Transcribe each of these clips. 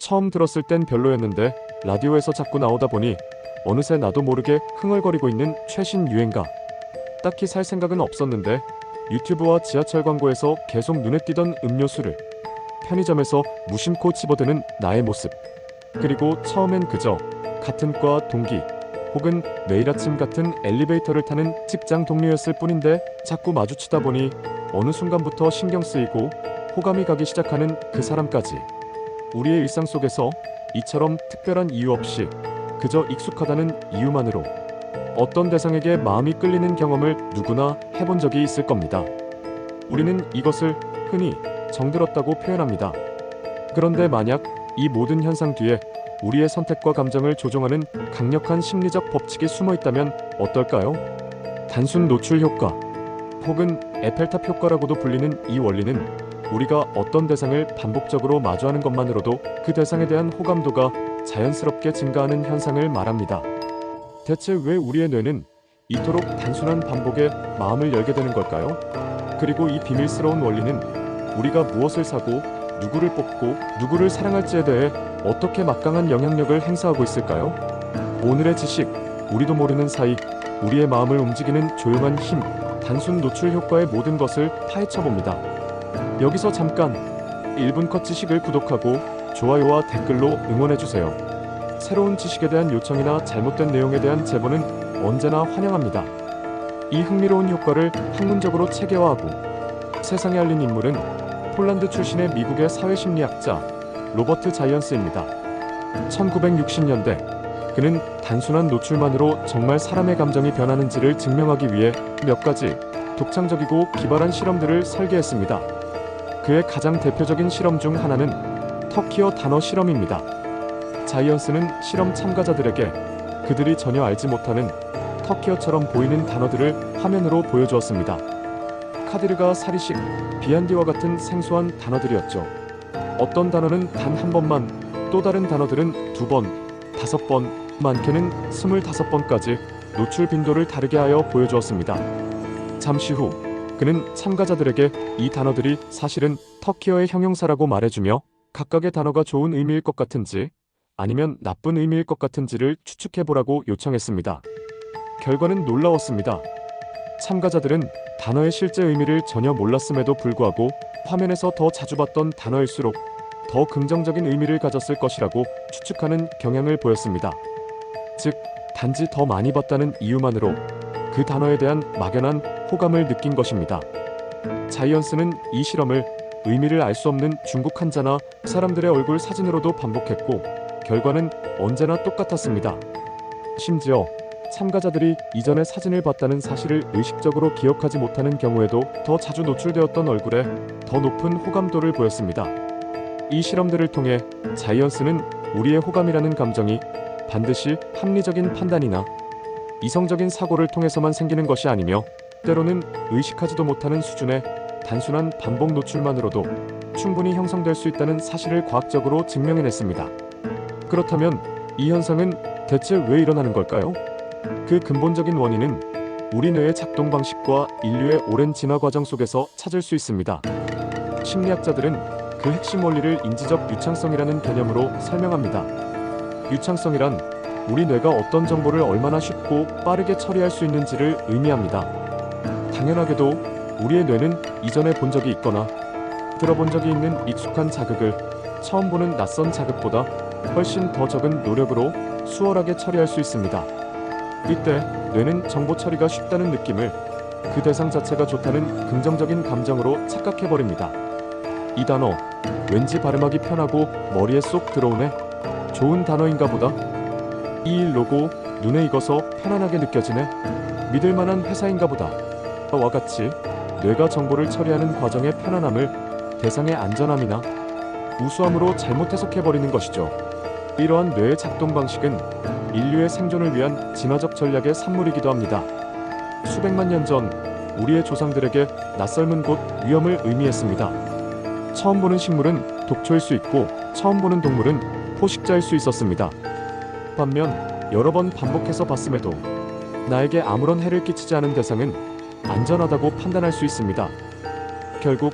처음 들었을 땐 별로였는데 라디오에서 자꾸 나오다 보니 어느새 나도 모르게 흥얼거리고 있는 최신 유행가. 딱히 살 생각은 없었는데 유튜브와 지하철 광고에서 계속 눈에 띄던 음료수를 편의점에서 무심코 집어드는 나의 모습. 그리고 처음엔 그저 같은 과 동기 혹은 매일 아침 같은 엘리베이터를 타는 직장 동료였을 뿐인데 자꾸 마주치다 보니 어느 순간부터 신경 쓰이고 호감이 가기 시작하는 그 사람까지. 우리의 일상 속에서 이처럼 특별한 이유 없이 그저 익숙하다는 이유만으로 어떤 대상에게 마음이 끌리는 경험을 누구나 해본 적이 있을 겁니다. 우리는 이것을 흔히 정들었다고 표현합니다. 그런데 만약 이 모든 현상 뒤에 우리의 선택과 감정을 조종하는 강력한 심리적 법칙이 숨어 있다면 어떨까요? 단순 노출 효과 혹은 에펠탑 효과라고도 불리는 이 원리는 우리가 어떤 대상을 반복적으로 마주하는 것만으로도 그 대상에 대한 호감도가 자연스럽게 증가하는 현상을 말합니다. 대체 왜 우리의 뇌는 이토록 단순한 반복에 마음을 열게 되는 걸까요? 그리고 이 비밀스러운 원리는 우리가 무엇을 사고 누구를 뽑고 누구를 사랑할지에 대해 어떻게 막강한 영향력을 행사하고 있을까요? 오늘의 지식, 우리도 모르는 사이 우리의 마음을 움직이는 조용한 힘, 단순 노출 효과의 모든 것을 파헤쳐봅니다. 여기서 잠깐 1분 컷 지식을 구독하고 좋아요와 댓글로 응원해주세요. 새로운 지식에 대한 요청이나 잘못된 내용에 대한 제보는 언제나 환영합니다. 이 흥미로운 효과를 학문적으로 체계화하고 세상에 알린 인물은 폴란드 출신의 미국의 사회심리학자 로버트 자이언스입니다. 1960년대 그는 단순한 노출만으로 정말 사람의 감정이 변하는지를 증명하기 위해 몇 가지 독창적이고 기발한 실험들을 설계했습니다. 그의 가장 대표적인 실험 중 하나는 터키어 단어 실험입니다. 자이언스는 실험 참가자들에게 그들이 전혀 알지 못하는 터키어처럼 보이는 단어들을 화면으로 보여주었습니다. 카디르가 사리식, 비안디와 같은 생소한 단어들이었죠. 어떤 단어는 단 한 번만, 또 다른 단어들은 2번, 5번, 많게는 25번까지 노출 빈도를 다르게 하여 보여주었습니다. 잠시 후 그는 참가자들에게 이 단어들이 사실은 터키어의 형용사라고 말해주며 각각의 단어가 좋은 의미일 것 같은지 아니면 나쁜 의미일 것 같은지를 추측해보라고 요청했습니다. 결과는 놀라웠습니다. 참가자들은 단어의 실제 의미를 전혀 몰랐음에도 불구하고 화면에서 더 자주 봤던 단어일수록 더 긍정적인 의미를 가졌을 것이라고 추측하는 경향을 보였습니다. 즉, 단지 더 많이 봤다는 이유만으로 그 단어에 대한 막연한 호감을 느낀 것입니다. 자이언스는 이 실험을 의미를 알 수 없는 중국 한자나 사람들의 얼굴 사진으로도 반복했고 결과는 언제나 똑같았습니다. 심지어 참가자들이 이전에 사진을 봤다는 사실을 의식적으로 기억하지 못하는 경우에도 더 자주 노출되었던 얼굴에 더 높은 호감도를 보였습니다. 이 실험들을 통해 자이언스는 우리의 호감이라는 감정이 반드시 합리적인 판단이나 이성적인 사고를 통해서만 생기는 것이 아니며 때로는 의식하지도 못하는 수준의 단순한 반복 노출만으로도 충분히 형성될 수 있다는 사실을 과학적으로 증명해냈습니다. 그렇다면 이 현상은 대체 왜 일어나는 걸까요? 그 근본적인 원인은 우리 뇌의 작동 방식과 인류의 오랜 진화 과정 속에서 찾을 수 있습니다. 심리학자들은 그 핵심 원리를 인지적 유창성이라는 개념으로 설명합니다. 유창성이란 우리 뇌가 어떤 정보를 얼마나 쉽고 빠르게 처리할 수 있는지를 의미합니다. 당연하게도 우리의 뇌는 이전에 본 적이 있거나 들어본 적이 있는 익숙한 자극을 처음 보는 낯선 자극보다 훨씬 더 적은 노력으로 수월하게 처리할 수 있습니다. 이때 뇌는 정보 처리가 쉽다는 느낌을 그 대상 자체가 좋다는 긍정적인 감정으로 착각해버립니다. 이 단어, 왠지 발음하기 편하고 머리에 쏙 들어오네. 좋은 단어인가 보다. 이 로고, 눈에 익어서 편안하게 느껴지네. 믿을만한 회사인가 보다. 와 같이 뇌가 정보를 처리하는 과정의 편안함을 대상의 안전함이나 우수함으로 잘못 해석해버리는 것이죠. 이러한 뇌의 작동 방식은 인류의 생존을 위한 진화적 전략의 산물이기도 합니다. 수백만 년 전 우리의 조상들에게 낯설은 곳, 위험을 의미했습니다. 처음 보는 식물은 독초일 수 있고 처음 보는 동물은 포식자일 수 있었습니다. 반면 여러 번 반복해서 봤음에도 나에게 아무런 해를 끼치지 않은 대상은 안전하다고 판단할 수 있습니다. 결국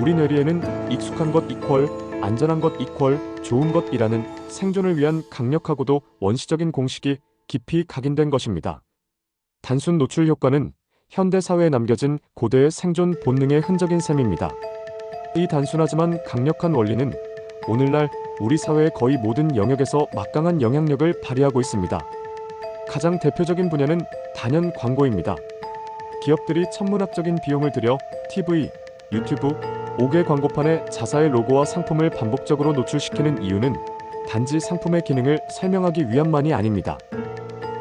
우리 뇌리에는 익숙한 것 이퀄 안전한 것 이퀄 좋은 것이라는 생존을 위한 강력하고도 원시적인 공식이 깊이 각인된 것입니다. 단순 노출 효과는 현대 사회에 남겨진 고대의 생존 본능의 흔적인 셈입니다. 이 단순하지만 강력한 원리는 오늘날 우리 사회의 거의 모든 영역에서 막강한 영향력을 발휘하고 있습니다. 가장 대표적인 분야는 단연 광고입니다. 기업들이 천문학적인 비용을 들여 TV, 유튜브, 5개 광고판에 자사의 로고와 상품을 반복적으로 노출시키는 이유는 단지 상품의 기능을 설명하기 위함만이 아닙니다.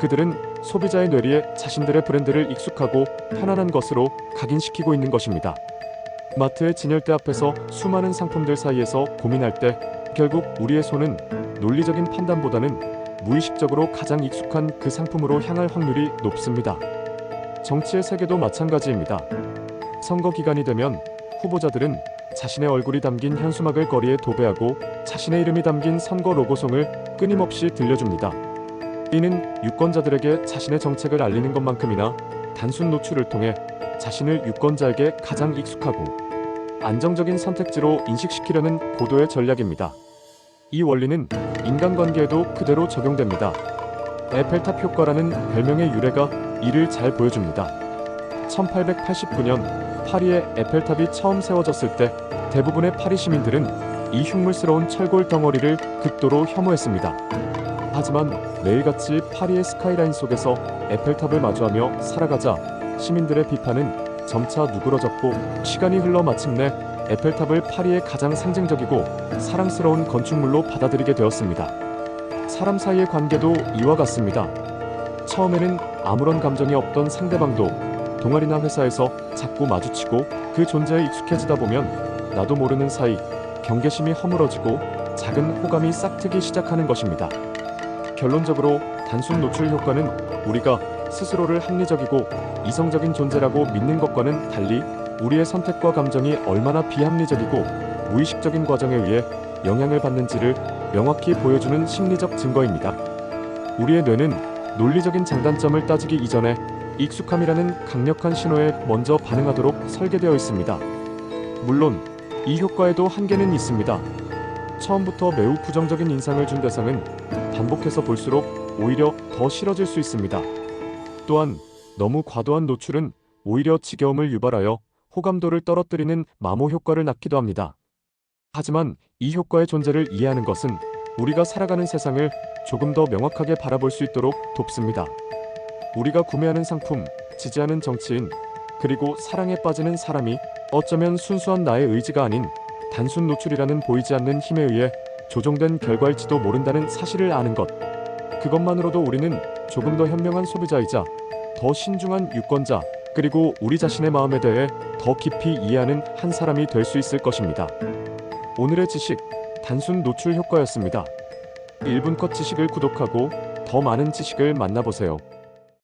그들은 소비자의 뇌리에 자신들의 브랜드를 익숙하고 편안한 것으로 각인시키고 있는 것입니다. 마트의 진열대 앞에서 수많은 상품들 사이에서 고민할 때 결국 우리의 손은 논리적인 판단보다는 무의식적으로 가장 익숙한 그 상품으로 향할 확률이 높습니다. 정치의 세계도 마찬가지입니다. 선거 기간이 되면 후보자들은 자신의 얼굴이 담긴 현수막을 거리에 도배하고 자신의 이름이 담긴 선거 로고송을 끊임없이 들려줍니다. 이는 유권자들에게 자신의 정책을 알리는 것만큼이나 단순 노출을 통해 자신을 유권자에게 가장 익숙하고 안정적인 선택지로 인식시키려는 고도의 전략입니다. 이 원리는 인간관계에도 그대로 적용됩니다. 에펠탑 효과라는 별명의 유래가 이를 잘 보여줍니다. 1889년 파리에 에펠탑이 처음 세워졌을 때 대부분의 파리 시민들은 이 흉물스러운 철골 덩어리를 극도로 혐오했습니다. 하지만 매일같이 파리의 스카이라인 속에서 에펠탑을 마주하며 살아가자 시민들의 비판은 점차 누그러졌고 시간이 흘러 마침내 에펠탑을 파리의 가장 상징적이고 사랑스러운 건축물로 받아들이게 되었습니다. 사람 사이의 관계도 이와 같습니다. 처음에는 아무런 감정이 없던 상대방도 동아리나 회사에서 자꾸 마주치고 그 존재에 익숙해지다 보면 나도 모르는 사이 경계심이 허물어지고 작은 호감이 싹트기 시작하는 것입니다. 결론적으로 단순 노출 효과는 우리가 스스로를 합리적이고 이성적인 존재라고 믿는 것과는 달리 우리의 선택과 감정이 얼마나 비합리적이고 무의식적인 과정에 의해 영향을 받는지를 명확히 보여주는 심리적 증거입니다. 우리의 뇌는 논리적인 장단점을 따지기 이전에 익숙함이라는 강력한 신호에 먼저 반응하도록 설계되어 있습니다. 물론 이 효과에도 한계는 있습니다. 처음부터 매우 부정적인 인상을 준 대상은 반복해서 볼수록 오히려 더 싫어질 수 있습니다. 또한 너무 과도한 노출은 오히려 지겨움을 유발하여 호감도를 떨어뜨리는 마모 효과를 낳기도 합니다. 하지만 이 효과의 존재를 이해하는 것은 우리가 살아가는 세상을 조금 더 명확하게 바라볼 수 있도록 돕습니다. 우리가 구매하는 상품, 지지하는 정치인, 그리고 사랑에 빠지는 사람이 어쩌면 순수한 나의 의지가 아닌 단순 노출이라는 보이지 않는 힘에 의해 조종된 결과일지도 모른다는 사실을 아는 것. 그것만으로도 우리는 조금 더 현명한 소비자이자 더 신중한 유권자, 그리고 우리 자신의 마음에 대해 더 깊이 이해하는 한 사람이 될 수 있을 것입니다. 오늘의 지식, 단순 노출 효과였습니다. 1분 컷 지식을 구독하고 더 많은 지식을 만나보세요.